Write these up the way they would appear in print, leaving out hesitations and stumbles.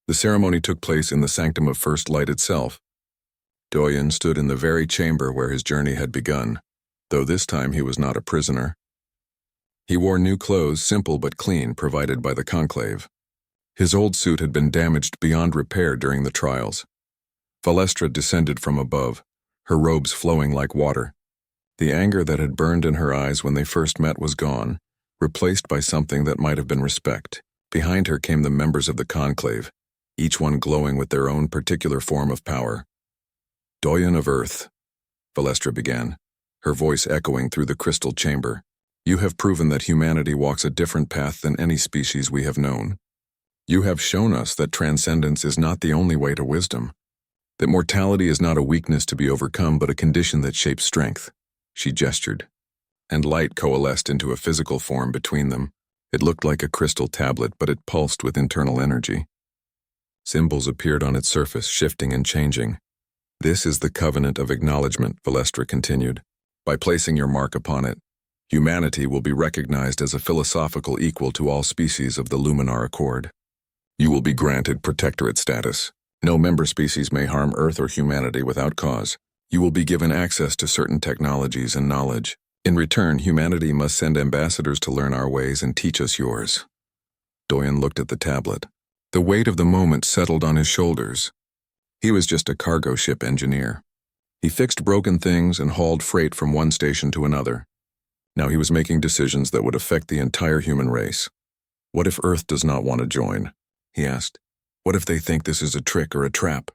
The ceremony took place in the Sanctum of First Light itself. Doyen stood in the very chamber where his journey had begun, though this time he was not a prisoner. He wore new clothes, simple but clean, provided by the conclave. His old suit had been damaged beyond repair during the trials. Valestra descended from above, her robes flowing like water. The anger that had burned in her eyes when they first met was gone, replaced by something that might have been respect. Behind her came the members of the conclave, each one glowing with their own particular form of power. "Doyen of Earth," Valestra began, her voice echoing through the crystal chamber. "You have proven that humanity walks a different path than any species we have known. You have shown us that transcendence is not the only way to wisdom, that mortality is not a weakness to be overcome but a condition that shapes strength." She gestured, and light coalesced into a physical form between them. It looked like a crystal tablet, but it pulsed with internal energy. Symbols appeared on its surface, shifting and changing. "This is the covenant of acknowledgement," Valestra continued. "By placing your mark upon it, humanity will be recognized as a philosophical equal to all species of the Luminar Accord. You will be granted protectorate status. No member species may harm Earth or humanity without cause. You will be given access to certain technologies and knowledge. In return, humanity must send ambassadors to learn our ways and teach us yours." Doyen looked at the tablet. The weight of the moment settled on his shoulders. He was just a cargo ship engineer. He fixed broken things and hauled freight from one station to another. Now he was making decisions that would affect the entire human race. "What if Earth does not want to join?" he asked. "What if they think this is a trick or a trap?"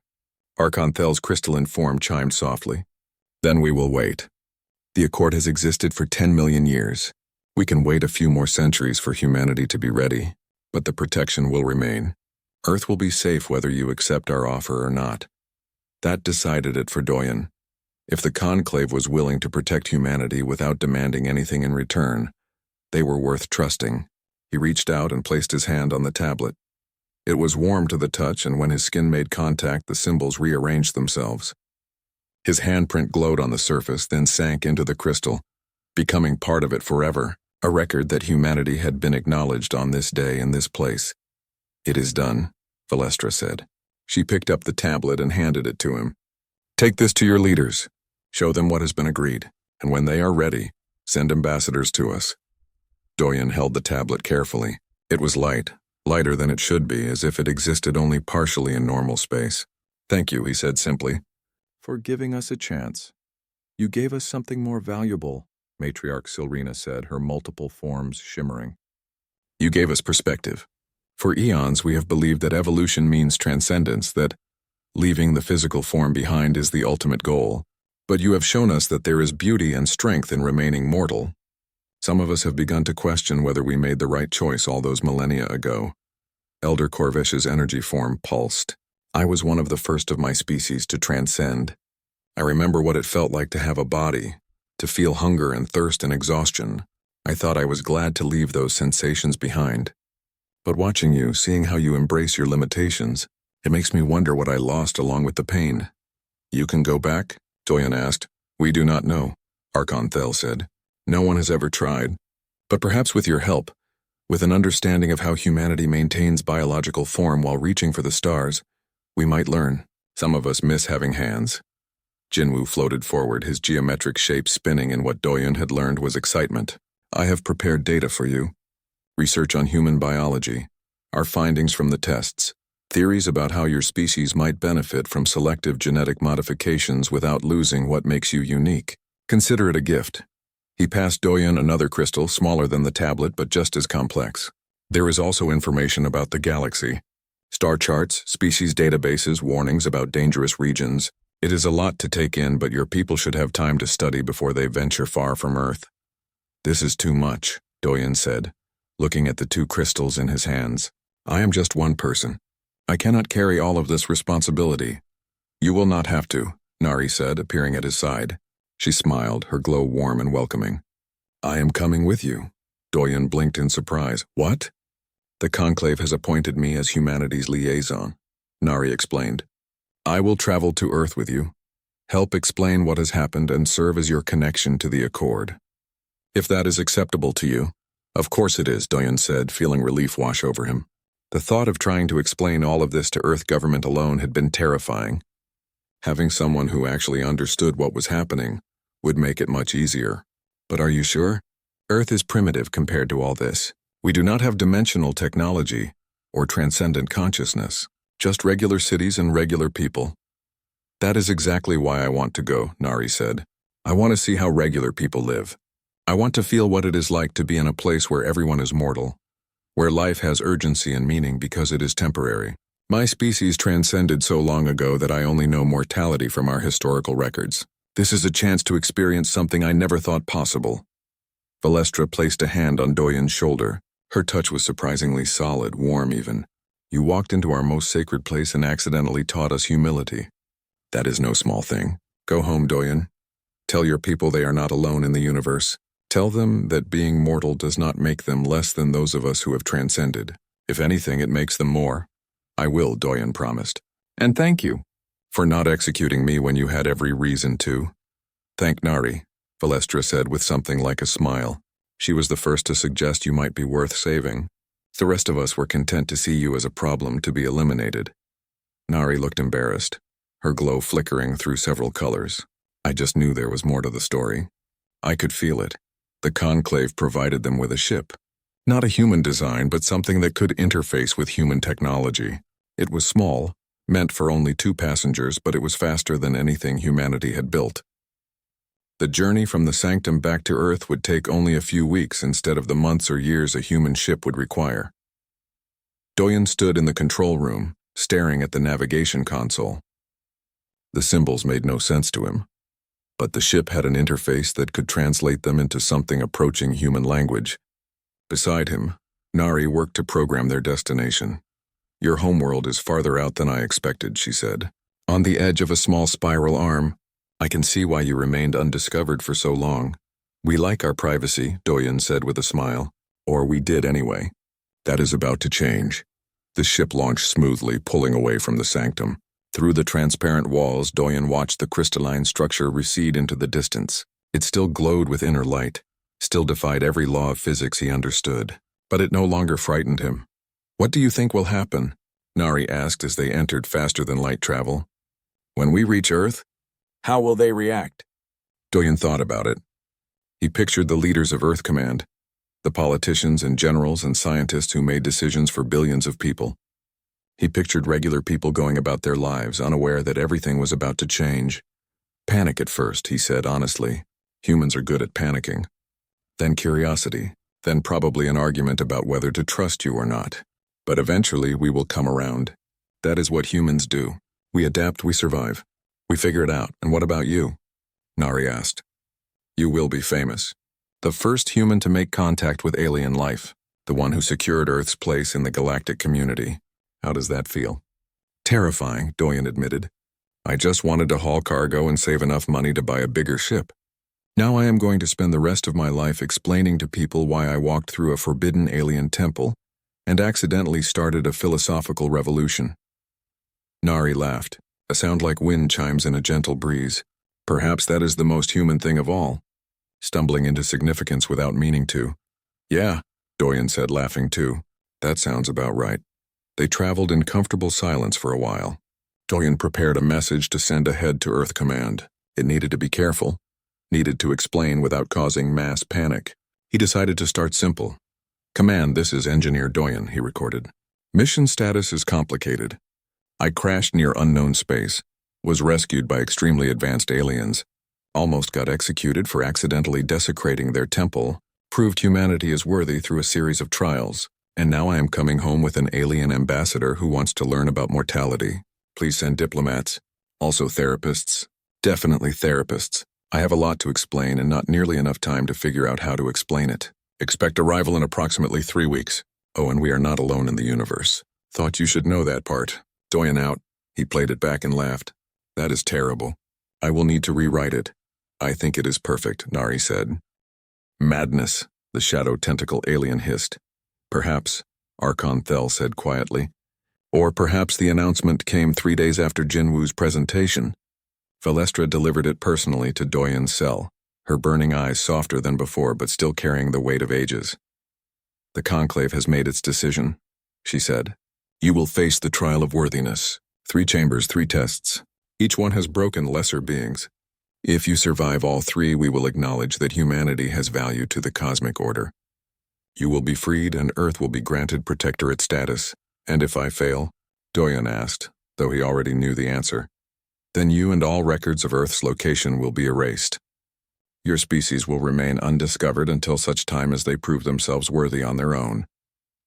Archanthel's crystalline form chimed softly. "Then we will wait. The Accord has existed for 10 million years. We can wait a few more centuries for humanity to be ready, but the protection will remain. Earth will be safe whether you accept our offer or not." That decided it for Doyen. If the conclave was willing to protect humanity without demanding anything in return, they were worth trusting. He reached out and placed his hand on the tablet. It was warm to the touch, and when his skin made contact, the symbols rearranged themselves. His handprint glowed on the surface, then sank into the crystal, becoming part of it forever, a record that humanity had been acknowledged on this day in this place. "It is done," Valestra said. She picked up the tablet and handed it to him. "Take this to your leaders. Show them what has been agreed, and when they are ready, send ambassadors to us." Doyen held the tablet carefully. It was light, lighter than it should be, as if it existed only partially in normal space. "Thank you," he said simply, "for giving us a chance. You gave us something more valuable," Matriarch Silrina said, her multiple forms shimmering. "You gave us perspective. For eons we have believed that evolution means transcendence, that leaving the physical form behind is the ultimate goal. But you have shown us that there is beauty and strength in remaining mortal. Some of us have begun to question whether we made the right choice all those millennia ago." Elder Corvish's energy form pulsed. "I was one of the first of my species to transcend. I remember what it felt like to have a body, to feel hunger and thirst and exhaustion. I thought I was glad to leave those sensations behind. But watching you, seeing how you embrace your limitations, it makes me wonder what I lost along with the pain." "You can go back?" Doyen asked. "We do not know," Archanthel said. "No one has ever tried. But perhaps with your help, with an understanding of how humanity maintains biological form while reaching for the stars, we might learn. Some of us miss having hands." Jinwu floated forward, his geometric shape spinning in what Doyen had learned was excitement. "I have prepared data for you. Research on human biology, our findings from the tests, theories about how your species might benefit from selective genetic modifications without losing what makes you unique. Consider it a gift." He passed Doyen another crystal, smaller than the tablet but just as complex. "There is also information about the galaxy. Star charts, species databases, warnings about dangerous regions. It is a lot to take in, but your people should have time to study before they venture far from Earth." "This is too much," Doyen said, looking at the two crystals in his hands. "I am just one person. I cannot carry all of this responsibility." "You will not have to," Nari said, appearing at his side. She smiled, her glow warm and welcoming. "I am coming with you." Doyen blinked in surprise. "What?" "The Conclave has appointed me as humanity's liaison," Nari explained. "I will travel to Earth with you, help explain what has happened, and serve as your connection to the Accord. If that is acceptable to you." "Of course it is," Doyen said, feeling relief wash over him. The thought of trying to explain all of this to Earth government alone had been terrifying. Having someone who actually understood what was happening would make it much easier. But are you sure? Earth is primitive compared to all this. We do not have dimensional technology or transcendent consciousness, just regular cities and regular people. That is exactly why I want to go, Nari said. I want to see how regular people live. I want to feel what it is like to be in a place where everyone is mortal, where life has urgency and meaning because it is temporary. My species transcended so long ago that I only know mortality from our historical records. This is a chance to experience something I never thought possible. Valestra placed a hand on Doyen's shoulder. Her touch was surprisingly solid, warm even. You walked into our most sacred place and accidentally taught us humility. That is no small thing. Go home, Doyen. Tell your people they are not alone in the universe. Tell them that being mortal does not make them less than those of us who have transcended. If anything, it makes them more. I will, Doyen promised. And thank you for not executing me when you had every reason to. Thank Nari, Valestra said with something like a smile. She was the first to suggest you might be worth saving. The rest of us were content to see you as a problem to be eliminated. Nari looked embarrassed, her glow flickering through several colors. I just knew there was more to the story. I could feel it. The Conclave provided them with a ship. Not a human design, but something that could interface with human technology. It was small, meant for only 2 passengers, but it was faster than anything humanity had built. The journey from the Sanctum back to Earth would take only a few weeks instead of the months or years a human ship would require. Doyen stood in the control room, staring at the navigation console. The symbols made no sense to him, but the ship had an interface that could translate them into something approaching human language. Beside him, Nari worked to program their destination. Your homeworld is farther out than I expected, she said. On the edge of a small spiral arm. I can see why you remained undiscovered for so long. We like our privacy, Doyen said with a smile. Or we did anyway. That is about to change. The ship launched smoothly, pulling away from the Sanctum. Through the transparent walls, Doyen watched the crystalline structure recede into the distance. It still glowed with inner light, still defied every law of physics he understood. But it no longer frightened him. What do you think will happen? Nari asked as they entered faster than light travel. When we reach Earth? How will they react? Doyen thought about it. He pictured the leaders of Earth Command, the politicians and generals and scientists who made decisions for billions of people. He pictured regular people going about their lives, unaware that everything was about to change. Panic at first, he said honestly. Humans are good at panicking. Then curiosity, then probably an argument about whether to trust you or not. But eventually we will come around. That is what humans do. We adapt, we survive. We figure it out. And what about you? Nari asked. You will be famous. The first human to make contact with alien life. The one who secured Earth's place in the galactic community. How does that feel? Terrifying, Doyen admitted. I just wanted to haul cargo and save enough money to buy a bigger ship. Now I am going to spend the rest of my life explaining to people why I walked through a forbidden alien temple and accidentally started a philosophical revolution. Nari laughed, a sound like wind chimes in a gentle breeze. Perhaps that is the most human thing of all. Stumbling into significance without meaning to. Yeah, Doyen said, laughing too. That sounds about right. They traveled in comfortable silence for a while. Doyen prepared a message to send ahead to Earth Command. It needed to be careful, needed to explain without causing mass panic. He decided to start simple. Command, this is Engineer Doyen, he recorded. Mission status is complicated. I crashed near unknown space, was rescued by extremely advanced aliens, almost got executed for accidentally desecrating their temple, proved humanity is worthy through a series of trials, and now I am coming home with an alien ambassador who wants to learn about mortality. Please send diplomats, also therapists. Definitely therapists. I have a lot to explain and not nearly enough time to figure out how to explain it. Expect arrival in approximately 3 weeks. Oh, and we are not alone in the universe. Thought you should know that part. Doyen out. He played it back and laughed. That is terrible. I will need to rewrite it. I think it is perfect, Nari said. Madness, the shadow tentacle alien hissed. Perhaps, Archon Thel said quietly. Or perhaps the announcement came 3 days after Jinwu's presentation. Valestra delivered it personally to Doyen's cell, her burning eyes softer than before but still carrying the weight of ages. The Conclave has made its decision, she said. You will face the trial of worthiness. 3 chambers, 3 tests. Each one has broken lesser beings. If you survive all 3, we will acknowledge that humanity has value to the cosmic order. You will be freed and Earth will be granted protectorate status. And if I fail? Doyen asked, though he already knew the answer. Then you and all records of Earth's location will be erased. Your species will remain undiscovered until such time as they prove themselves worthy on their own.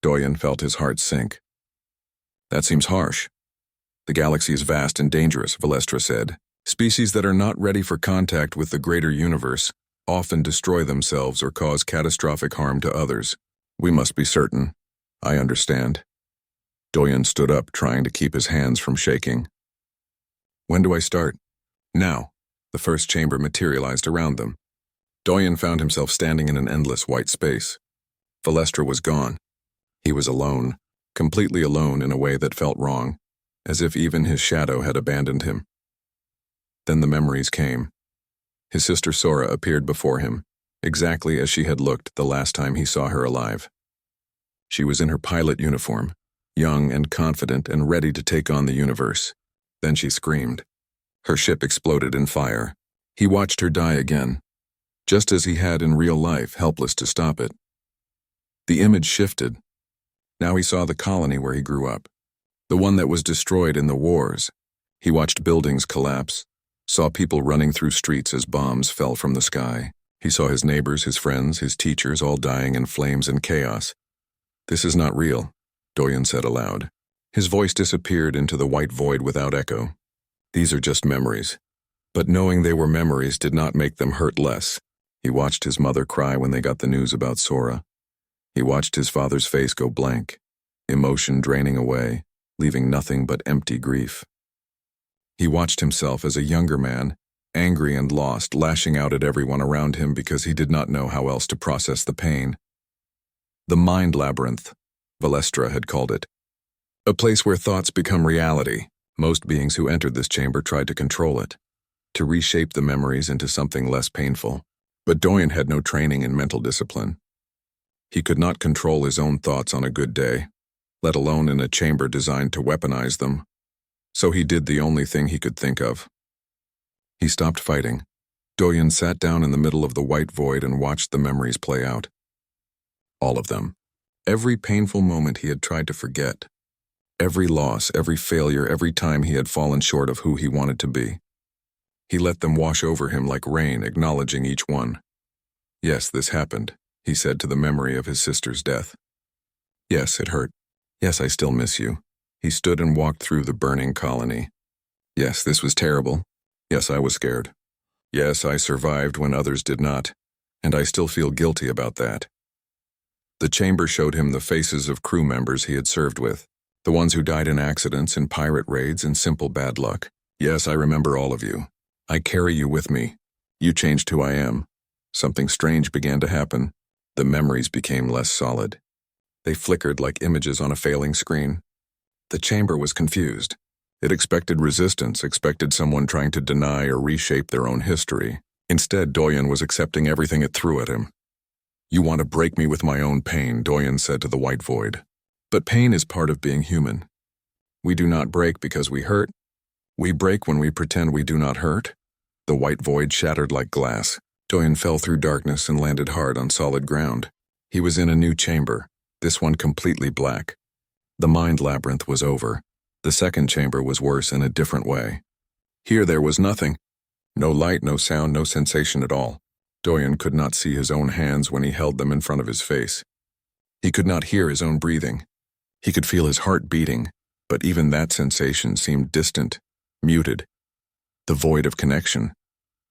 Doyen felt his heart sink. That seems harsh. The galaxy is vast and dangerous, Valestra said. Species that are not ready for contact with the greater universe often destroy themselves or cause catastrophic harm to others. We must be certain. I understand. Doyen stood up, trying to keep his hands from shaking. When do I start? Now. The first chamber materialized around them. Doyen found himself standing in an endless white space. Valestra was gone. He was alone, completely alone in a way that felt wrong, as if even his shadow had abandoned him. Then the memories came. His sister Sora appeared before him, exactly as she had looked the last time he saw her alive. She was in her pilot uniform, young and confident and ready to take on the universe. Then she screamed. Her ship exploded in fire. He watched her die again, just as he had in real life, helpless to stop it. The image shifted. Now he saw the colony where he grew up, the one that was destroyed in the wars. He watched buildings collapse, saw people running through streets as bombs fell from the sky. He saw his neighbors, his friends, his teachers all dying in flames and chaos. This is not real, Doyen said aloud. His voice disappeared into the white void without echo. These are just memories. But knowing they were memories did not make them hurt less. He watched his mother cry when they got the news about Sora. He watched his father's face go blank, emotion draining away, leaving nothing but empty grief. He watched himself as a younger man, angry and lost, lashing out at everyone around him because he did not know how else to process the pain. The mind labyrinth, Valestra had called it. A place where thoughts become reality. Most beings who entered this chamber tried to control it, to reshape the memories into something less painful. But Doyen had no training in mental discipline. He could not control his own thoughts on a good day, let alone in a chamber designed to weaponize them. So he did the only thing he could think of. He stopped fighting. Doyen sat down in the middle of the white void and watched the memories play out. All of them. Every painful moment he had tried to forget. Every loss, every failure, every time he had fallen short of who he wanted to be. He let them wash over him like rain, acknowledging each one. Yes, this happened, he said to the memory of his sister's death. Yes, it hurt. Yes, I still miss you. He stood and walked through the burning colony. Yes, this was terrible. Yes, I was scared. Yes, I survived when others did not, and I still feel guilty about that. The chamber showed him the faces of crew members he had served with, the ones who died in accidents, in pirate raids, and simple bad luck. Yes, I remember all of you. I carry you with me. You changed who I am. Something strange began to happen. The memories became less solid. They flickered like images on a failing screen. The chamber was confused. It expected resistance, expected someone trying to deny or reshape their own history. Instead, Doyen was accepting everything it threw at him. You want to break me with my own pain, Doyen said to the white void. But pain is part of being human. We do not break because we hurt. We break when we pretend we do not hurt. The white void shattered like glass. Doyen fell through darkness and landed hard on solid ground. He was in a new chamber, this one completely black. The mind labyrinth was over. The second chamber was worse in a different way. Here there was nothing. No light, no sound, no sensation at all. Doyen could not see his own hands when he held them in front of his face. He could not hear his own breathing. He could feel his heart beating, but even that sensation seemed distant, muted. The void of connection.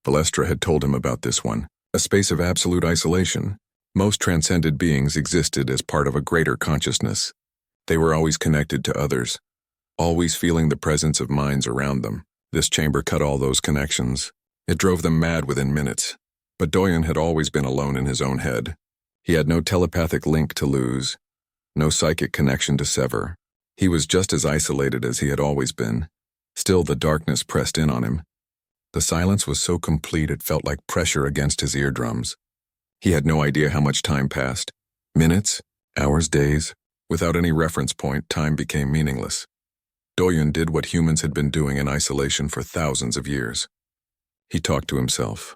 Valestra had told him about this one, a space of absolute isolation. Most transcended beings existed as part of a greater consciousness. They were always connected to others, always feeling the presence of minds around them. This chamber cut all those connections. It drove them mad within minutes. But Doyen had always been alone in his own head. He had no telepathic link to lose, no psychic connection to sever. He was just as isolated as he had always been. Still, the darkness pressed in on him. The silence was so complete it felt like pressure against his eardrums. He had no idea how much time passed. Minutes, hours, days. Without any reference point, time became meaningless. Doyun did what humans had been doing in isolation for thousands of years. He talked to himself.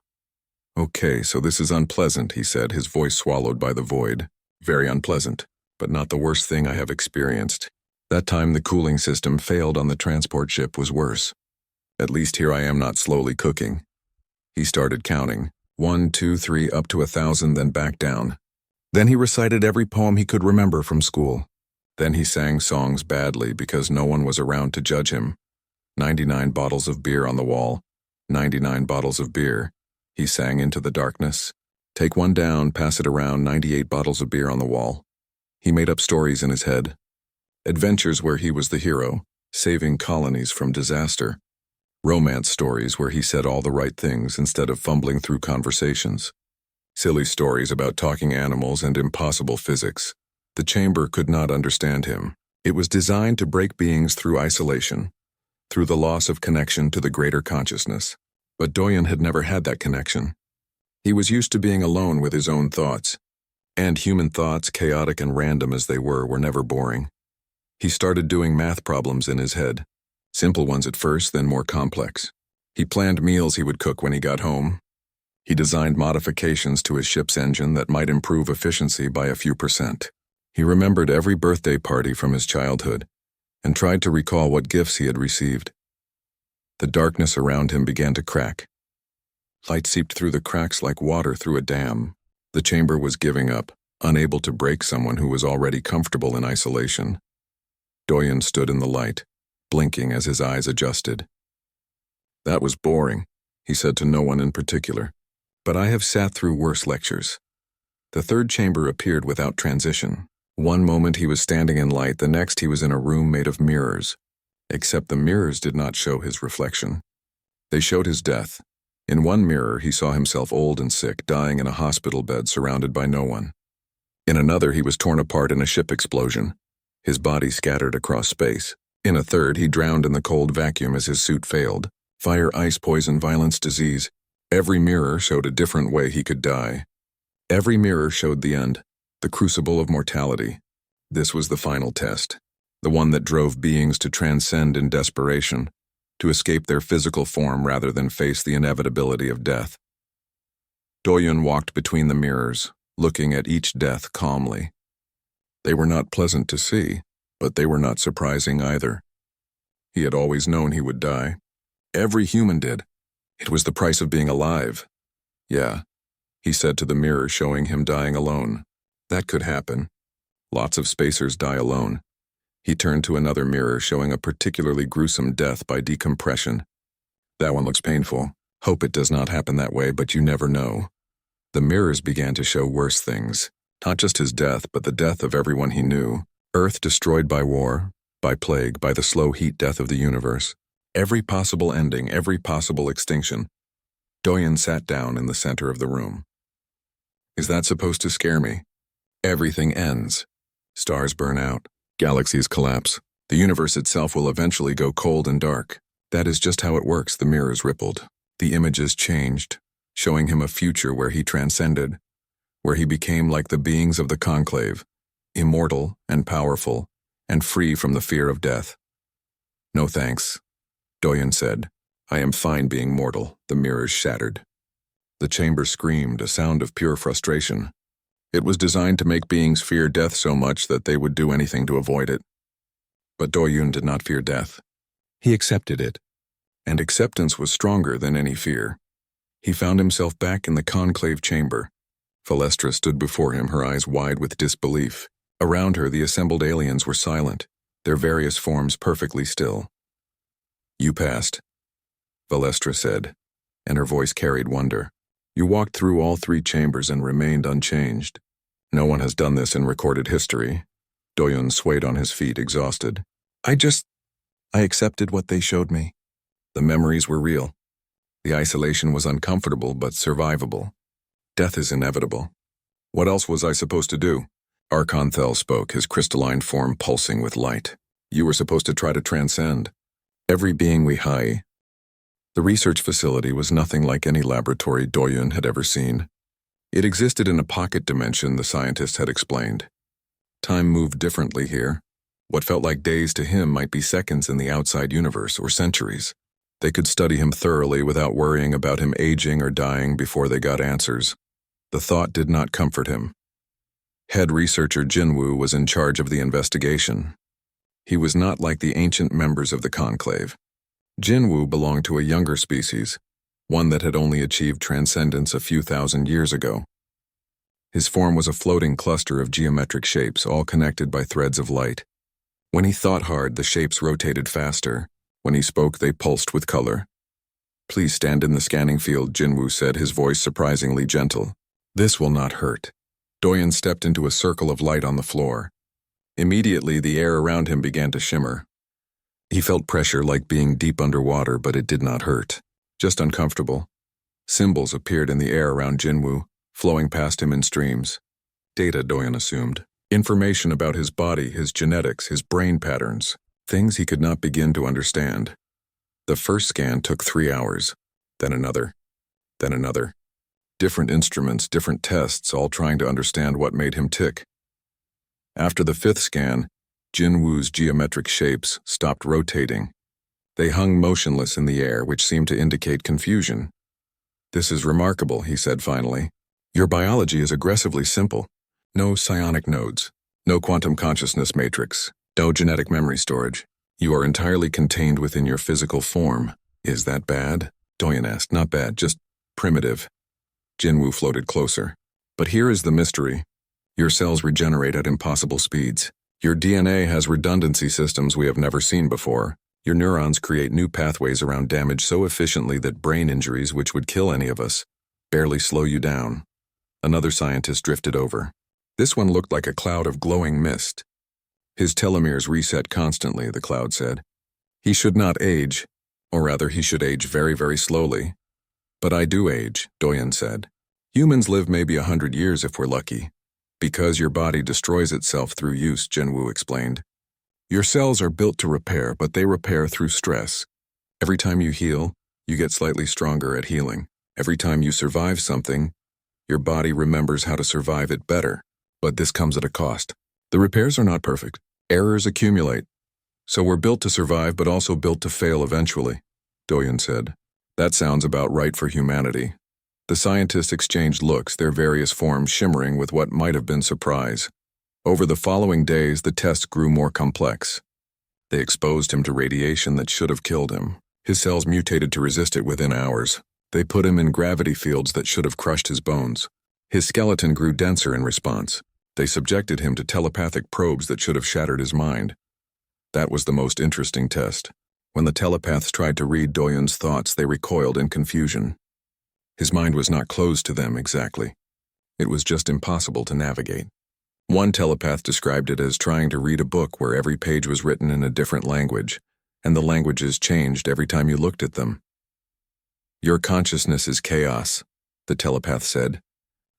Okay, so this is unpleasant, he said, his voice swallowed by the void. Very unpleasant, but not the worst thing I have experienced. That time the cooling system failed on the transport ship was worse. At least here I am not slowly cooking. He started counting. 1, 2, 3, up to 1,000, then back down. Then he recited every poem he could remember from school. Then he sang songs badly because no one was around to judge him. 99 bottles of beer on the wall. 99 bottles of beer. He sang into the darkness. Take one down, pass it around, 98 bottles of beer on the wall. He made up stories in his head. Adventures where he was the hero, saving colonies from disaster. Romance stories where he said all the right things instead of fumbling through conversations. Silly stories about talking animals and impossible physics. The chamber could not understand him. It was designed to break beings through isolation, through the loss of connection to the greater consciousness. But Doyun had never had that connection. He was used to being alone with his own thoughts. And human thoughts, chaotic and random as they were never boring. He started doing math problems in his head. Simple ones at first, then more complex. He planned meals he would cook when he got home. He designed modifications to his ship's engine that might improve efficiency by a few %. He remembered every birthday party from his childhood and tried to recall what gifts he had received. The darkness around him began to crack. Light seeped through the cracks like water through a dam. The chamber was giving up, unable to break someone who was already comfortable in isolation. Doyun stood in the light, blinking as his eyes adjusted. That was boring, he said to no one in particular, but I have sat through worse lectures. The third chamber appeared without transition. One moment he was standing in light, the next he was in a room made of mirrors. Except the mirrors did not show his reflection. They showed his death. In one mirror he saw himself old and sick, dying in a hospital bed surrounded by no one. In another he was torn apart in a ship explosion, his body scattered across space. In a third he drowned in the cold vacuum as his suit failed. Fire, ice, poison, violence, disease. Every mirror showed a different way he could die. Every mirror showed the end, the crucible of mortality. This was the final test, the one that drove beings to transcend in desperation, to escape their physical form rather than face the inevitability of death. Doyun walked between the mirrors, looking at each death calmly. They were not pleasant to see, but they were not surprising either. He had always known he would die. Every human did. It was the price of being alive. Yeah, he said to the mirror showing him dying alone. That could happen. Lots of spacers die alone. He turned to another mirror showing a particularly gruesome death by decompression. That one looks painful. Hope it does not happen that way, but you never know. The mirrors began to show worse things. Not just his death, but the death of everyone he knew. Earth destroyed by war, by plague, by the slow heat death of the universe. Every possible ending, every possible extinction. Doyun sat down in the center of the room. Is that supposed to scare me? Everything ends. Stars burn out. Galaxies collapse. The universe itself will eventually go cold and dark. That is just how it works, the mirrors rippled. The images changed, showing him a future where he transcended, where he became like the beings of the conclave, immortal and powerful, and free from the fear of death. No thanks, Doyun said. I am fine being mortal. The mirrors shattered. The chamber screamed, a sound of pure frustration. It was designed to make beings fear death so much that they would do anything to avoid it. But Doyun did not fear death. He accepted it, and acceptance was stronger than any fear. He found himself back in the conclave chamber. Valestra stood before him, her eyes wide with disbelief. Around her, the assembled aliens were silent, their various forms perfectly still. You passed, Valestra said, and her voice carried wonder. You walked through all 3 chambers and remained unchanged. No one has done this in recorded history. Doyun swayed on his feet, exhausted. I accepted what they showed me. The memories were real. The isolation was uncomfortable but survivable. Death is inevitable. What else was I supposed to do? Archonthel spoke, his crystalline form pulsing with light. You were supposed to try to transcend. Every being we high. The research facility was nothing like any laboratory Doyun had ever seen. It existed in a pocket dimension, the scientists had explained. Time moved differently here. What felt like days to him might be seconds in the outside universe or centuries. They could study him thoroughly without worrying about him aging or dying before they got answers. The thought did not comfort him. Head researcher Jinwoo was in charge of the investigation. He was not like the ancient members of the conclave. Jinwoo belonged to a younger species, one that had only achieved transcendence a few thousand years ago. His form was a floating cluster of geometric shapes, all connected by threads of light. When he thought hard, the shapes rotated faster. When he spoke, they pulsed with color. "Please stand in the scanning field," Jinwoo said, his voice surprisingly gentle. "This will not hurt." Doyen stepped into a circle of light on the floor. Immediately, the air around him began to shimmer. He felt pressure like being deep underwater, but it did not hurt. Just uncomfortable. Symbols appeared in the air around Jinwoo, flowing past him in streams. Data, Doyen assumed. Information about his body, his genetics, his brain patterns. Things he could not begin to understand. The first scan took 3 hours. Then another. Then another. Different instruments, different tests, all trying to understand what made him tick. After the 5th scan, Jinwoo's geometric shapes stopped rotating. They hung motionless in the air, which seemed to indicate confusion. "This is remarkable," he said finally. "Your biology is aggressively simple. No psionic nodes, no quantum consciousness matrix, no genetic memory storage. You are entirely contained within your physical form. Is that bad?" Doyen asked. "Not bad, just primitive." Jinwoo floated closer. "But here is the mystery. Your cells regenerate at impossible speeds. Your DNA has redundancy systems we have never seen before. Your neurons create new pathways around damage so efficiently that brain injuries, which would kill any of us, barely slow you down." Another scientist drifted over. This one looked like a cloud of glowing mist. "His telomeres reset constantly," the cloud said. "He should not age, or rather he should age very, very slowly." "But I do age," Doyen said. "Humans live maybe 100 years if we're lucky." "Because your body destroys itself through use," Jinwoo explained. "Your cells are built to repair, but they repair through stress. Every time you heal, you get slightly stronger at healing. Every time you survive something, your body remembers how to survive it better. But this comes at a cost. The repairs are not perfect. Errors accumulate. So we're built to survive, but also built to fail eventually," Doyen said. "That sounds about right for humanity." The scientists exchanged looks, their various forms shimmering with what might have been surprise. Over the following days, the tests grew more complex. They exposed him to radiation that should have killed him. His cells mutated to resist it within hours. They put him in gravity fields that should have crushed his bones. His skeleton grew denser in response. They subjected him to telepathic probes that should have shattered his mind. That was the most interesting test. When the telepaths tried to read Doyen's thoughts, they recoiled in confusion. His mind was not closed to them exactly. It was just impossible to navigate. One telepath described it as trying to read a book where every page was written in a different language, and the languages changed every time you looked at them. "Your consciousness is chaos," the telepath said,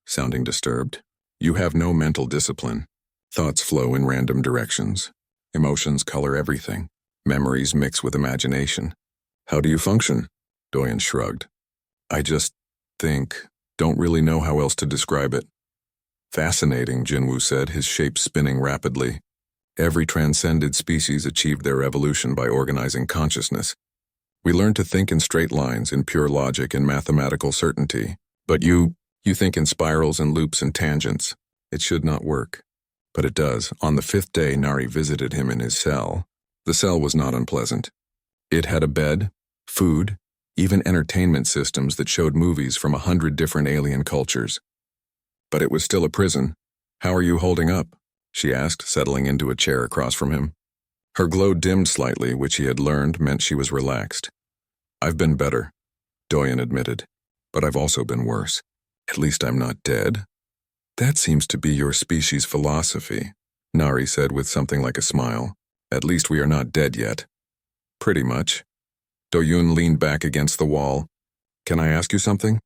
sounding disturbed. "You have no mental discipline. Thoughts flow in random directions. Emotions color everything. Memories mix with imagination. How do you function?" Doyen shrugged. "I just don't really know how else to describe it." "Fascinating," Jinwoo said, his shape spinning rapidly. "Every transcended species achieved their evolution by organizing consciousness. We learn to think in straight lines, in pure logic and mathematical certainty. But you think in spirals and loops and tangents. It should not work. But it does." On the 5th day, Nari visited him in his cell. The cell was not unpleasant. It had a bed, food, even entertainment systems that showed movies from 100 different alien cultures. But it was still a prison. "How are you holding up?" she asked, settling into a chair across from him. Her glow dimmed slightly, which he had learned meant she was relaxed. "I've been better," Doyen admitted. "But I've also been worse. At least I'm not dead." "That seems to be your species' philosophy," Nari said with something like a smile. "At least we are not dead yet." "Pretty much." Doyun leaned back against the wall. "Can I ask you something?"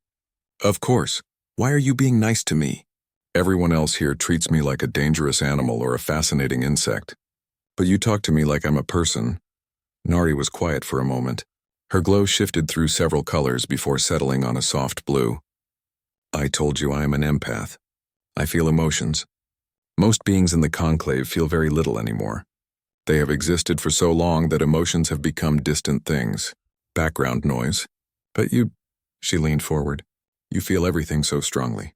"Of course. Why are you being nice to me?" "Everyone else here treats me like a dangerous animal or a fascinating insect. But you talk to me like I'm a person." Nari was quiet for a moment. Her glow shifted through several colors before settling on a soft blue. "I told you I am an empath. I feel emotions. Most beings in the conclave feel very little anymore. They have existed for so long that emotions have become distant things, background noise. But she leaned forward, you feel everything so strongly.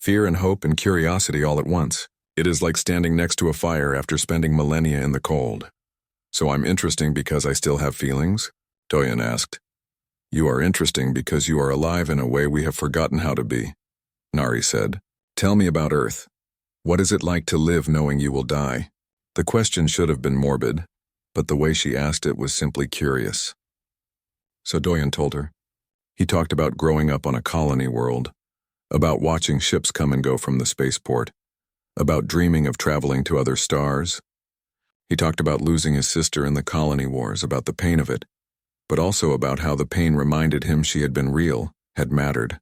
Fear and hope and curiosity all at once. It is like standing next to a fire after spending millennia in the cold. So I'm interesting because I still have feelings? Doyen asked. You are interesting because you are alive in a way we have forgotten how to be, Nari said. Tell me about Earth. What is it like to live knowing you will die? The question should have been morbid, but the way she asked it was simply curious. So Doyen told her. He talked about growing up on a colony world, about watching ships come and go from the spaceport, about dreaming of traveling to other stars. He talked about losing his sister in the colony wars, about the pain of it, but also about how the pain reminded him she had been real, had mattered.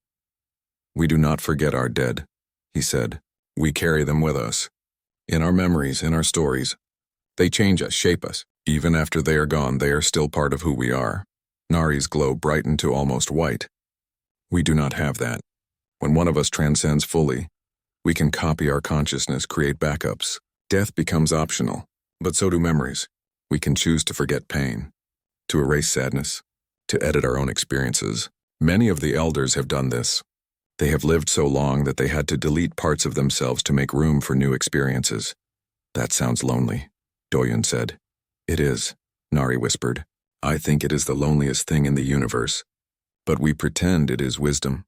We do not forget our dead, he said. We carry them with us. In our memories, in our stories. They change us, shape us. Even after they are gone, they are still part of who we are. Nari's glow brightened to almost white. We do not have that. When one of us transcends fully, we can copy our consciousness, create backups. Death becomes optional, but so do memories. We can choose to forget pain, to erase sadness, to edit our own experiences. Many of the elders have done this. They have lived so long that they had to delete parts of themselves to make room for new experiences. That sounds lonely, Doyen said. It is, Nari whispered. I think it is the loneliest thing in the universe. But we pretend it is wisdom.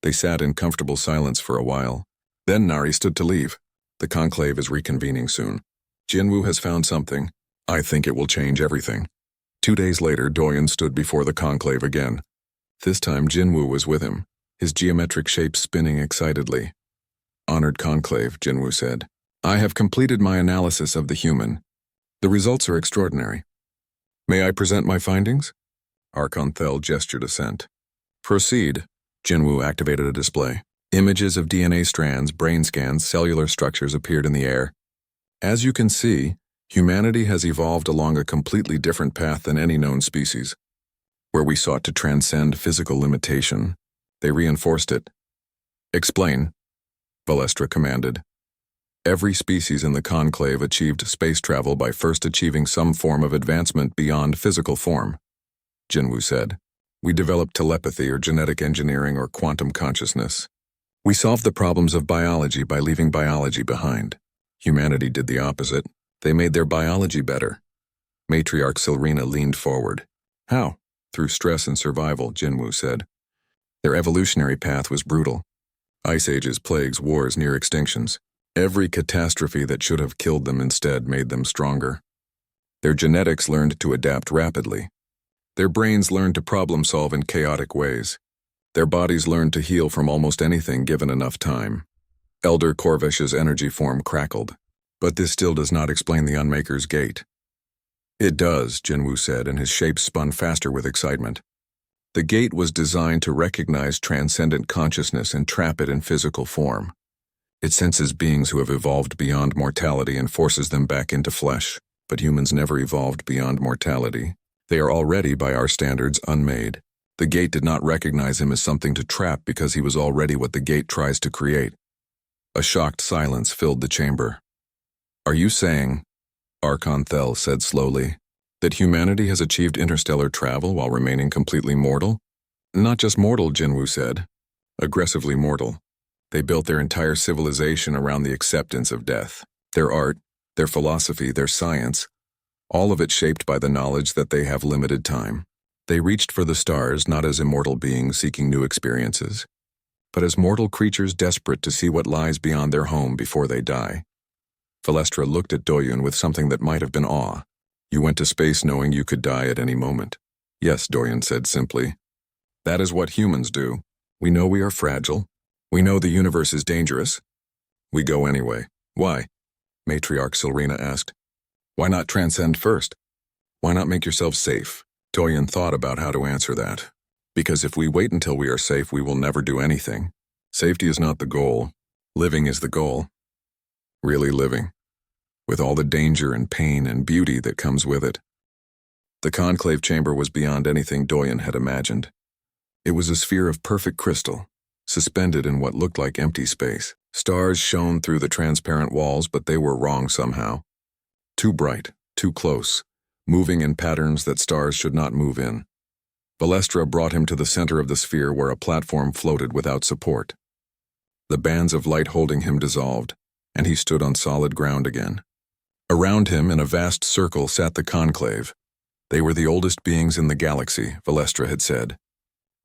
They sat in comfortable silence for a while. Then Nari stood to leave. The conclave is reconvening soon. Jinwoo has found something. I think it will change everything. 2 days later, Doyen stood before the conclave again. This time Jinwoo was with him, his geometric shape spinning excitedly. Honored conclave, Jinwoo said. I have completed my analysis of the human. The results are extraordinary. May I present my findings? Archon-Thel gestured assent. Proceed. Jinwoo activated a display. Images of DNA strands, brain scans, cellular structures appeared in the air. As you can see, humanity has evolved along a completely different path than any known species. Where we sought to transcend physical limitation, they reinforced it. Explain, Valestra commanded. Every species in the conclave achieved space travel by first achieving some form of advancement beyond physical form, Jinwoo said. We developed telepathy or genetic engineering or quantum consciousness. We solved the problems of biology by leaving biology behind. Humanity did the opposite. They made their biology better. Matriarch Silrina leaned forward. How? Through stress and survival, Jinwoo said. Their evolutionary path was brutal. Ice ages, plagues, wars, near extinctions. Every catastrophe that should have killed them instead made them stronger. Their genetics learned to adapt rapidly. Their brains learned to problem-solve in chaotic ways. Their bodies learned to heal from almost anything given enough time. Elder Corvish's energy form crackled. But this still does not explain the Unmaker's gate. It does, Jinwoo said, and his shape spun faster with excitement. The gate was designed to recognize transcendent consciousness and trap it in physical form. It senses beings who have evolved beyond mortality and forces them back into flesh, but humans never evolved beyond mortality. They are already, by our standards, unmade. The gate did not recognize him as something to trap because he was already what the gate tries to create. A shocked silence filled the chamber. Are you saying, Archon-Thel said slowly, that humanity has achieved interstellar travel while remaining completely mortal? Not just mortal, Jinwoo said. Aggressively mortal. They built their entire civilization around the acceptance of death. Their art, their philosophy, their science, all of it shaped by the knowledge that they have limited time. They reached for the stars not as immortal beings seeking new experiences, but as mortal creatures desperate to see what lies beyond their home before they die. Valestra looked at Doyen with something that might have been awe. You went to space knowing you could die at any moment. Yes, Doyen said simply. That is what humans do. We know we are fragile. We know the universe is dangerous. We go anyway. Why? Matriarch Silrina asked. Why not transcend first? Why not make yourself safe? Doyen thought about how to answer that. Because if we wait until we are safe, we will never do anything. Safety is not the goal. Living is the goal. Really living. With all the danger and pain and beauty that comes with it. The conclave chamber was beyond anything Doyen had imagined. It was a sphere of perfect crystal, suspended in what looked like empty space. Stars shone through the transparent walls, but they were wrong somehow. Too bright, too close, moving in patterns that stars should not move in. Valestra brought him to the center of the sphere where a platform floated without support. The bands of light holding him dissolved, and he stood on solid ground again. Around him, in a vast circle, sat the conclave. They were the oldest beings in the galaxy, Valestra had said.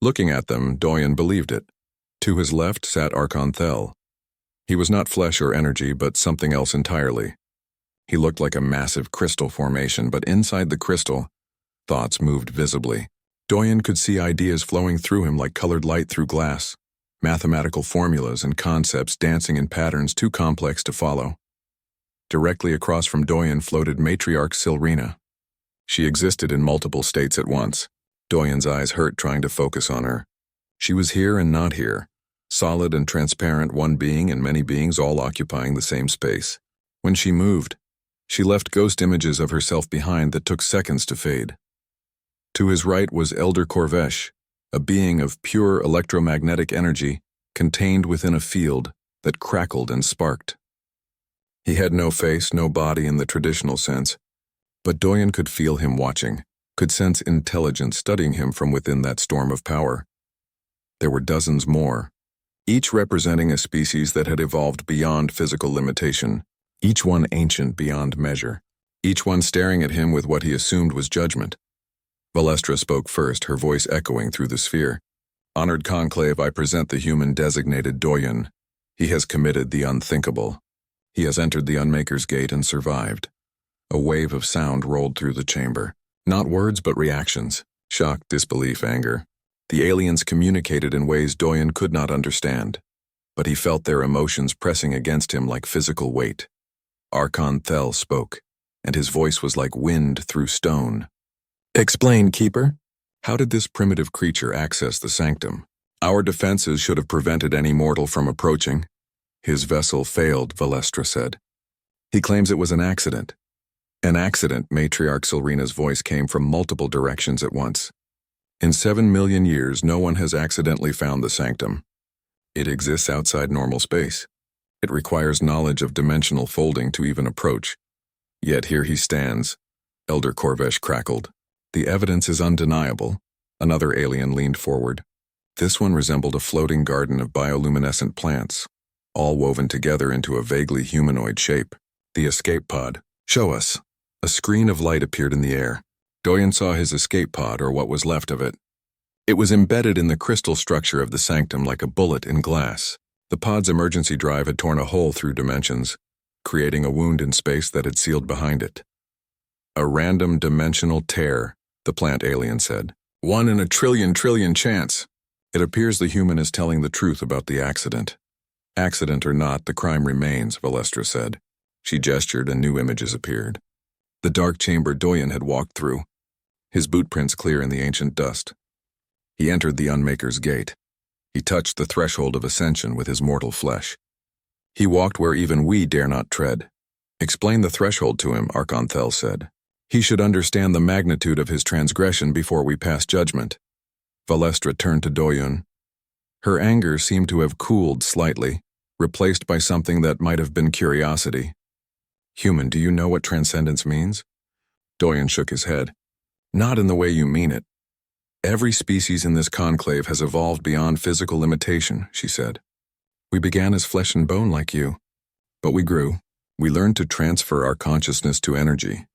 Looking at them, Doyen believed it. To his left sat Archon Thel. He was not flesh or energy, but something else entirely. He looked like a massive crystal formation, but inside the crystal, thoughts moved visibly. Doyen could see ideas flowing through him like colored light through glass, mathematical formulas and concepts dancing in patterns too complex to follow. Directly across from Doyen floated matriarch Silrina. She existed in multiple states at once. Doyen's eyes hurt trying to focus on her. She was here and not here, solid and transparent, one being and many beings all occupying the same space. When she moved, she left ghost images of herself behind that took seconds to fade. To his right was Elder Corvesh, a being of pure electromagnetic energy contained within a field that crackled and sparked. He had no face, no body in the traditional sense, but Doyen could feel him watching, could sense intelligence studying him from within that storm of power. There were dozens more, each representing a species that had evolved beyond physical limitation, each one ancient beyond measure, each one staring at him with what he assumed was judgment. Valestra spoke first, her voice echoing through the sphere. "Honored conclave, I present the human designated Doyen. He has committed the unthinkable. He has entered the Unmaker's Gate and survived." A wave of sound rolled through the chamber. Not words, but reactions. Shock, disbelief, anger. The aliens communicated in ways Doyen could not understand, but he felt their emotions pressing against him like physical weight. Archon Thel spoke, and his voice was like wind through stone. "Explain, Keeper. How did this primitive creature access the sanctum? Our defenses should have prevented any mortal from approaching." "His vessel failed," Valestra said. "He claims it was an accident." "An accident," Matriarch Silrina's voice came from multiple directions at once. "In 7 million years, no one has accidentally found the sanctum. It exists outside normal space. It requires knowledge of dimensional folding to even approach. Yet here he stands," Elder Corvesh crackled. "The evidence is undeniable." Another alien leaned forward. This one resembled a floating garden of bioluminescent plants, all woven together into a vaguely humanoid shape. "The escape pod. Show us." A screen of light appeared in the air. Doyen saw his escape pod, or what was left of it. It was embedded in the crystal structure of the sanctum like a bullet in glass. The pod's emergency drive had torn a hole through dimensions, creating a wound in space that had sealed behind it. "A random dimensional tear," the plant alien said. "1 in a trillion chance." "It appears the human is telling the truth about the accident." "Accident or not, the crime remains," Valestra said. She gestured and new images appeared. The dark chamber Doyen had walked through, his bootprints clear in the ancient dust. He entered the Unmaker's Gate. He touched the threshold of ascension with his mortal flesh. He walked where even we dare not tread. "Explain the threshold to him," Archon Thel said. "He should understand the magnitude of his transgression before we pass judgment." Valestra turned to Doyen. Her anger seemed to have cooled slightly, replaced by something that might have been curiosity. "Human, do you know what transcendence means?" Doyen shook his head. "Not in the way you mean it. Every species in this conclave has evolved beyond physical limitation," she said. "We began as flesh and bone like you, but we grew. We learned to transfer our consciousness to energy,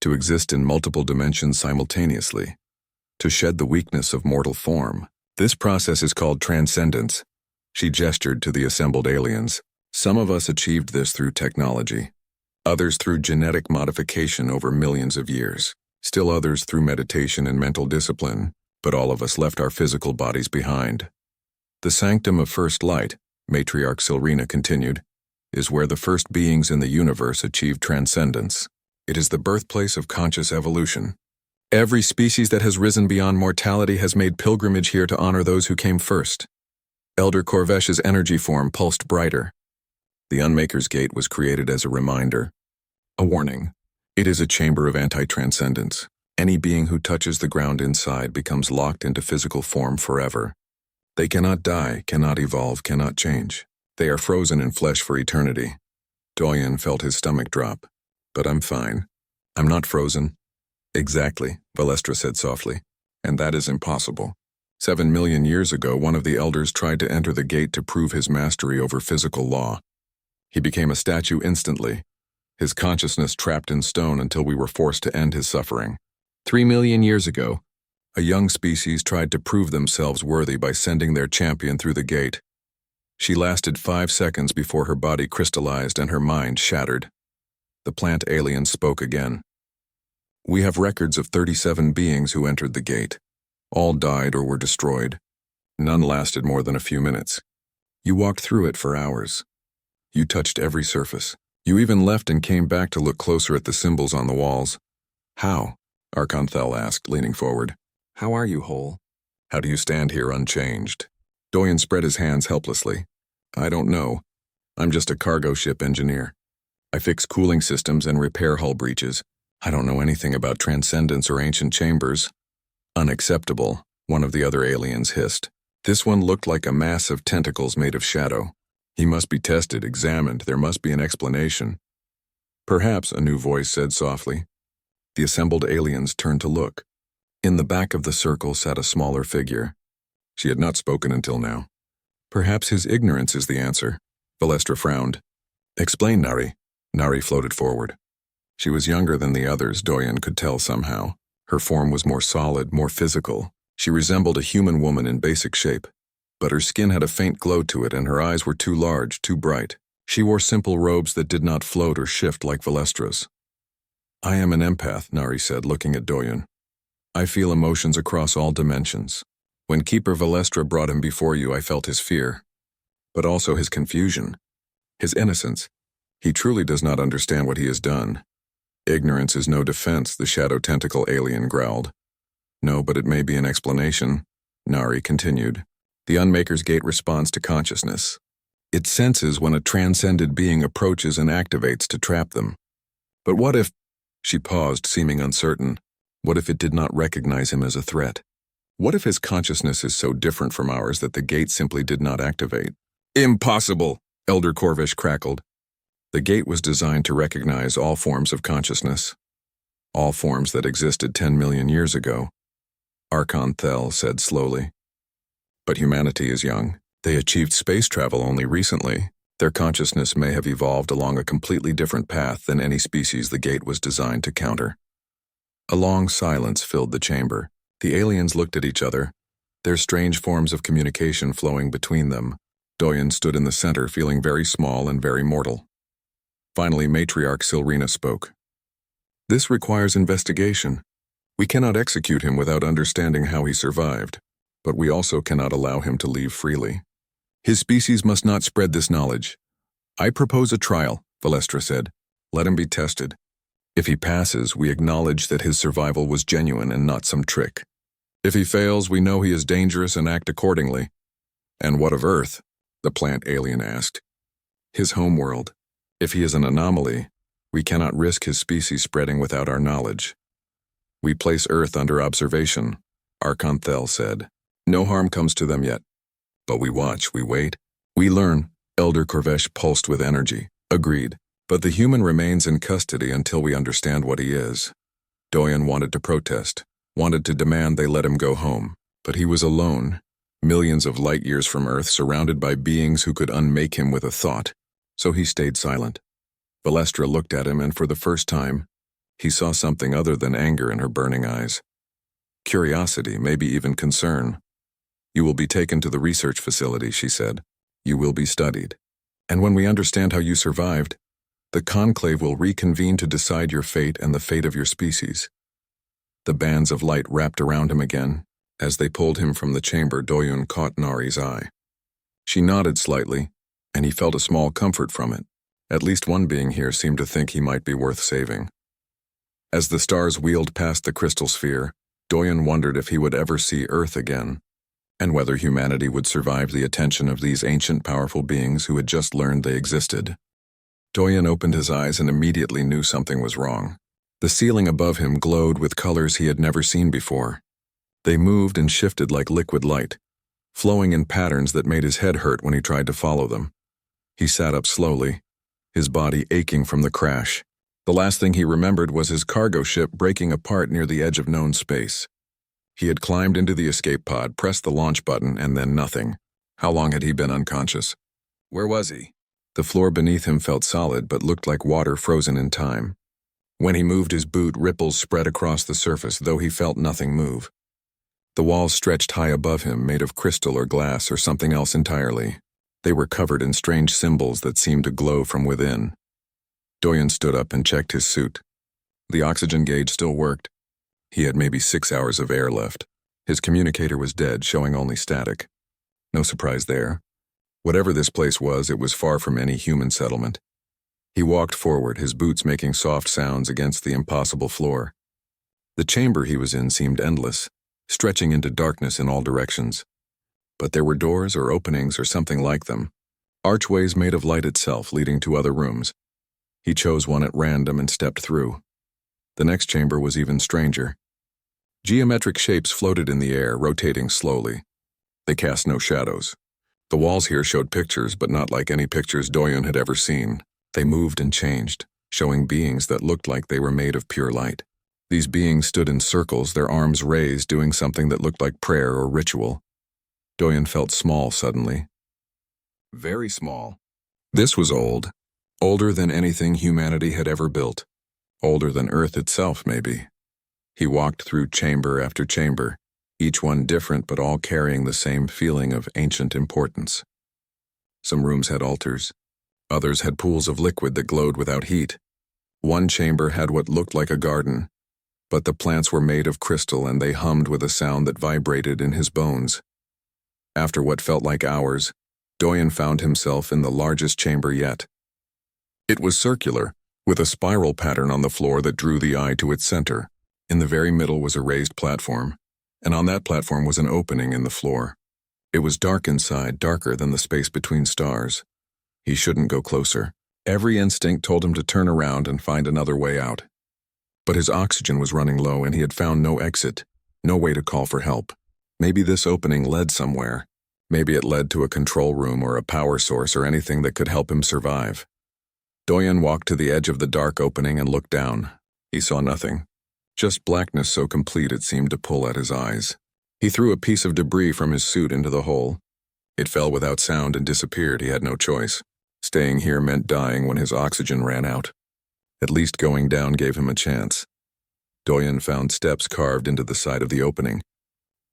to exist in multiple dimensions simultaneously, to shed the weakness of mortal form. This process is called transcendence." She gestured to the assembled aliens. "Some of us achieved this through technology, others through genetic modification over millions of years, still others through meditation and mental discipline, but all of us left our physical bodies behind. The sanctum of first light," Matriarch Silrina continued, "is where the first beings in the universe achieved transcendence. It is the birthplace of conscious evolution. Every species that has risen beyond mortality has made pilgrimage here to honor those who came first." Elder Corvesh's energy form pulsed brighter. The Unmaker's Gate was created as a reminder, a warning. It is a chamber of anti-transcendence. Any being who touches the ground inside becomes locked into physical form forever. They cannot die, cannot evolve, cannot change. They are frozen in flesh for eternity. Doyen felt his stomach drop. But I'm fine. I'm not frozen. Exactly, Valestra said softly. And that is impossible. 7 million years ago, one of the elders tried to enter the gate to prove his mastery over physical law. He became a statue instantly, his consciousness trapped in stone until we were forced to end his suffering. 3 million years ago, a young species tried to prove themselves worthy by sending their champion through the gate. She lasted 5 seconds before her body crystallized and her mind shattered. The plant alien spoke again. We have records of 37 beings who entered the gate. All died or were destroyed. None lasted more than a few minutes. You walked through it for hours. You touched every surface. You even left and came back to look closer at the symbols on the walls. How? Arkanthel asked, leaning forward. How are you whole? How do you stand here unchanged? Doyen spread his hands helplessly. I don't know. I'm just a cargo ship engineer. I fix cooling systems and repair hull breaches. I don't know anything about transcendence or ancient chambers. Unacceptable, one of the other aliens hissed. This one looked like a mass of tentacles made of shadow. He must be tested, examined. There must be an explanation. Perhaps, a new voice said softly. The assembled aliens turned to look. In the back of the circle sat a smaller figure. She had not spoken until now. Perhaps his ignorance is the answer. Valestra frowned. Explain, Nari. Nari floated forward. She was younger than the others, Doyen could tell somehow. Her form was more solid, more physical. She resembled a human woman in basic shape. But her skin had a faint glow to it and her eyes were too large, too bright. She wore simple robes that did not float or shift like Valestra's. I am an empath, Nari said, looking at Doyen. I feel emotions across all dimensions. When Keeper Valestra brought him before you, I felt his fear. But also his confusion. His innocence. He truly does not understand what he has done. Ignorance is no defense, the shadow tentacle alien growled. No, but it may be an explanation, Nari continued. The Unmaker's Gate responds to consciousness. It senses when a transcended being approaches and activates to trap them. But what if... She paused, seeming uncertain. What if it did not recognize him as a threat? What if his consciousness is so different from ours that the gate simply did not activate? Impossible, Elder Corvish crackled. The gate was designed to recognize all forms of consciousness. All forms that existed 10 million years ago. Arkanthel said slowly. But humanity is young. They achieved space travel only recently. Their consciousness may have evolved along a completely different path than any species the gate was designed to counter. A long silence filled the chamber. The aliens looked at each other, their strange forms of communication flowing between them. Doyen stood in the center, feeling very small and very mortal. Finally, Matriarch Silrina spoke. This requires investigation. We cannot execute him without understanding how he survived, but we also cannot allow him to leave freely. His species must not spread this knowledge. I propose a trial, Valestra said. Let him be tested. If he passes, we acknowledge that his survival was genuine and not some trick. If he fails, we know he is dangerous and act accordingly. And what of Earth? The plant alien asked. His homeworld. If he is an anomaly, we cannot risk his species spreading without our knowledge. We place Earth under observation, Arkanthel said. No harm comes to them yet. But we watch, we wait. We learn, Elder Corvesh pulsed with energy. Agreed. But the human remains in custody until we understand what he is. Doyen wanted to protest, wanted to demand they let him go home. But he was alone, millions of light years from Earth, surrounded by beings who could unmake him with a thought. So he stayed silent. Valestra looked at him, and for the first time, he saw something other than anger in her burning eyes. Curiosity, maybe even concern. You will be taken to the research facility, she said. You will be studied. And when we understand how you survived, the conclave will reconvene to decide your fate and the fate of your species. The bands of light wrapped around him again. As they pulled him from the chamber, Doyen caught Nari's eye. She nodded slightly, and he felt a small comfort from it. At least one being here seemed to think he might be worth saving. As the stars wheeled past the crystal sphere, Doyen wondered if he would ever see Earth again, and whether humanity would survive the attention of these ancient powerful beings who had just learned they existed. Doyen opened his eyes and immediately knew something was wrong. The ceiling above him glowed with colors he had never seen before. They moved and shifted like liquid light, flowing in patterns that made his head hurt when he tried to follow them. He sat up slowly, his body aching from the crash. The last thing he remembered was his cargo ship breaking apart near the edge of known space. He had climbed into the escape pod, pressed the launch button, and then nothing. How long had he been unconscious? Where was he? The floor beneath him felt solid but looked like water frozen in time. When he moved his boot, ripples spread across the surface, though he felt nothing move. The walls stretched high above him, made of crystal or glass or something else entirely. They were covered in strange symbols that seemed to glow from within. Doyen stood up and checked his suit. The oxygen gauge still worked. He had maybe 6 hours of air left. His communicator was dead, showing only static. No surprise there. Whatever this place was, it was far from any human settlement. He walked forward, his boots making soft sounds against the impossible floor. The chamber he was in seemed endless, stretching into darkness in all directions. But there were doors or openings or something like them, archways made of light itself leading to other rooms. He chose one at random and stepped through. The next chamber was even stranger. Geometric shapes floated in the air, rotating slowly. They cast no shadows. The walls here showed pictures, but not like any pictures Doyen had ever seen. They moved and changed, showing beings that looked like they were made of pure light. These beings stood in circles, their arms raised, doing something that looked like prayer or ritual. Doyen felt small suddenly. Very small. This was old. Older than anything humanity had ever built. Older than Earth itself, maybe. He walked through chamber after chamber, each one different but all carrying the same feeling of ancient importance. Some rooms had altars. Others had pools of liquid that glowed without heat. One chamber had what looked like a garden, but the plants were made of crystal and they hummed with a sound that vibrated in his bones. After what felt like hours, Doyen found himself in the largest chamber yet. It was circular, with a spiral pattern on the floor that drew the eye to its center. In the very middle was a raised platform, and on that platform was an opening in the floor. It was dark inside, darker than the space between stars. He shouldn't go closer. Every instinct told him to turn around and find another way out. But his oxygen was running low and he had found no exit, no way to call for help. Maybe this opening led somewhere. Maybe it led to a control room or a power source or anything that could help him survive. Doyen walked to the edge of the dark opening and looked down. He saw nothing. Just blackness so complete it seemed to pull at his eyes. He threw a piece of debris from his suit into the hole. It fell without sound and disappeared. He had no choice. Staying here meant dying when his oxygen ran out. At least going down gave him a chance. Doyen found steps carved into the side of the opening.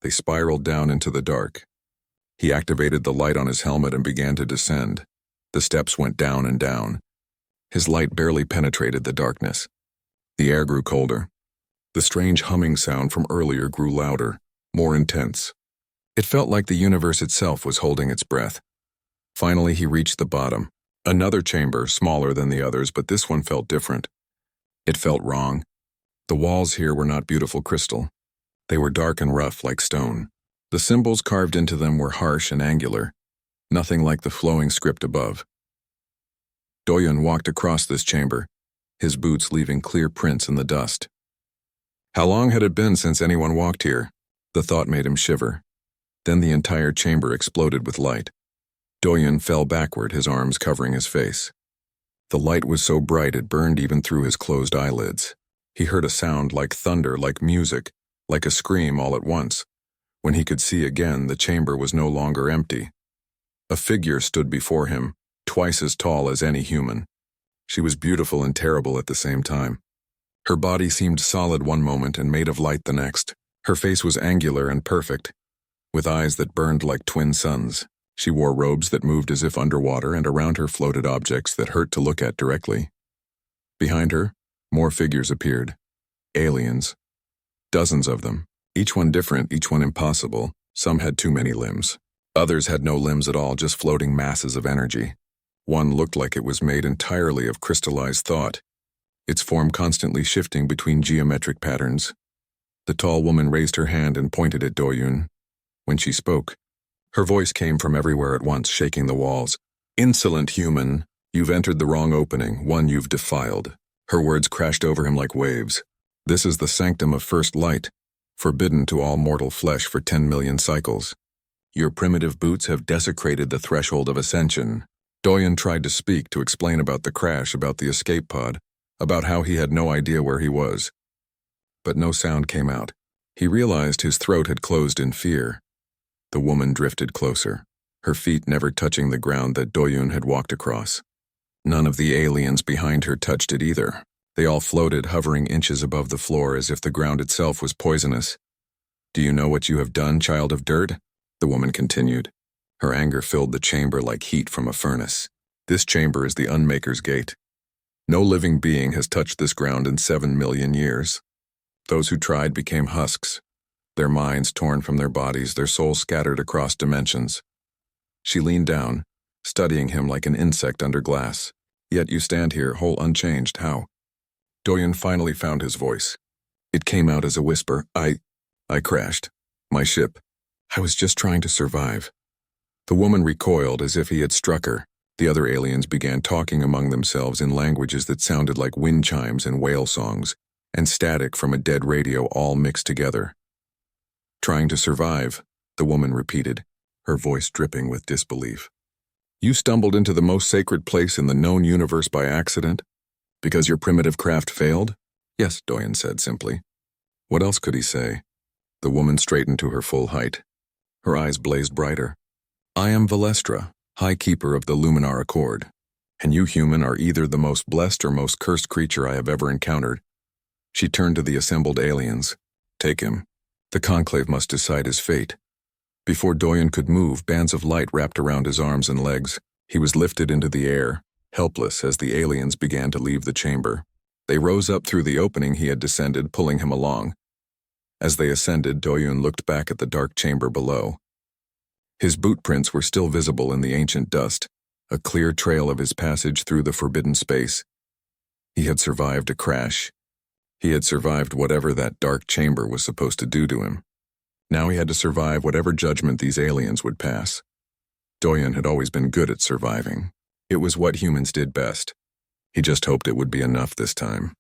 They spiraled down into the dark. He activated the light on his helmet and began to descend. The steps went down and down. His light barely penetrated the darkness. The air grew colder. The strange humming sound from earlier grew louder, more intense. It felt like the universe itself was holding its breath. Finally, he reached the bottom. Another chamber, smaller than the others, but this one felt different. It felt wrong. The walls here were not beautiful crystal. They were dark and rough like stone. The symbols carved into them were harsh and angular, nothing like the flowing script above. Doyen walked across this chamber, his boots leaving clear prints in the dust. How long had it been since anyone walked here? The thought made him shiver. Then the entire chamber exploded with light. Doyen fell backward, his arms covering his face. The light was so bright it burned even through his closed eyelids. He heard a sound like thunder, like music, like a scream all at once. When he could see again, the chamber was no longer empty. A figure stood before him, twice as tall as any human. She was beautiful and terrible at the same time. Her body seemed solid one moment and made of light the next. Her face was angular and perfect, with eyes that burned like twin suns. She wore robes that moved as if underwater, and around her floated objects that hurt to look at directly. Behind her, more figures appeared. Aliens. Dozens of them. Each one different, each one impossible. Some had too many limbs. Others had no limbs at all, just floating masses of energy. One looked like it was made entirely of crystallized thought, its form constantly shifting between geometric patterns. The tall woman raised her hand and pointed at Doyen. When she spoke, her voice came from everywhere at once, shaking the walls. "Insolent human, you've entered the wrong opening, one you've defiled." Her words crashed over him like waves. "This is the sanctum of first light, forbidden to all mortal flesh for 10 million cycles. Your primitive boots have desecrated the threshold of ascension. Doyen tried to speak, to explain about the crash, about the escape pod, about how he had no idea where he was. But no sound came out. He realized his throat had closed in fear. The woman drifted closer, her feet never touching the ground that Doyen had walked across. None of the aliens behind her touched it either. They all floated, hovering inches above the floor as if the ground itself was poisonous. "Do you know what you have done, child of dirt?" the woman continued. Her anger filled the chamber like heat from a furnace. "This chamber is the Unmaker's Gate. No living being has touched this ground in 7 million years. Those who tried became husks, their minds torn from their bodies, their souls scattered across dimensions." She leaned down, studying him like an insect under glass. "Yet you stand here, whole unchanged. How?" Doyen finally found his voice. It came out as a whisper. I crashed. My ship. I was just trying to survive." The woman recoiled as if he had struck her. The other aliens began talking among themselves in languages that sounded like wind chimes and whale songs, and static from a dead radio all mixed together. "Trying to survive," the woman repeated, her voice dripping with disbelief. "You stumbled into the most sacred place in the known universe by accident? Because your primitive craft failed?" "Yes," Doyen said simply. What else could he say? The woman straightened to her full height. Her eyes blazed brighter. "I am Valestra, High Keeper of the Luminar Accord, and you human are either the most blessed or most cursed creature I have ever encountered." She turned to the assembled aliens. "Take him. The Conclave must decide his fate." Before Doyen could move, bands of light wrapped around his arms and legs. He was lifted into the air, helpless as the aliens began to leave the chamber. They rose up through the opening he had descended, pulling him along. As they ascended, Doyen looked back at the dark chamber below. His boot prints were still visible in the ancient dust, a clear trail of his passage through the forbidden space. He had survived a crash. He had survived whatever that dark chamber was supposed to do to him. Now he had to survive whatever judgment these aliens would pass. Doyen had always been good at surviving. It was what humans did best. He just hoped it would be enough this time.